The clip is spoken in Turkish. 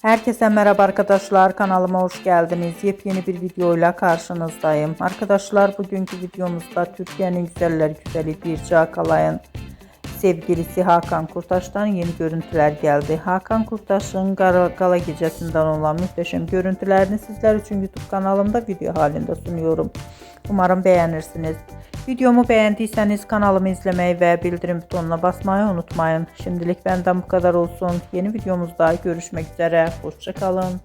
Herkese merhaba arkadaşlar, kanalıma hoş geldiniz. Yepyeni bir videoyla karşınızdayım. Arkadaşlar, bugünkü videomuzda Türkiye'nin güzeller güzeli Birce Akalay'ın sevgilisi Hakan Kurtaş'tan yeni görüntüler geldi. Hakan Kurtaş'ın gala gecesinden olan muhteşem görüntülerini sizler için YouTube kanalımda video halinde sunuyorum. Umarım beğenirsiniz. Videomu beğendiyseniz kanalımı izlemeyi ve bildirim butonuna basmayı unutmayın. Şimdilik benden bu kadar olsun. Yeni videomuzda görüşmek üzere. Hoşça kalın.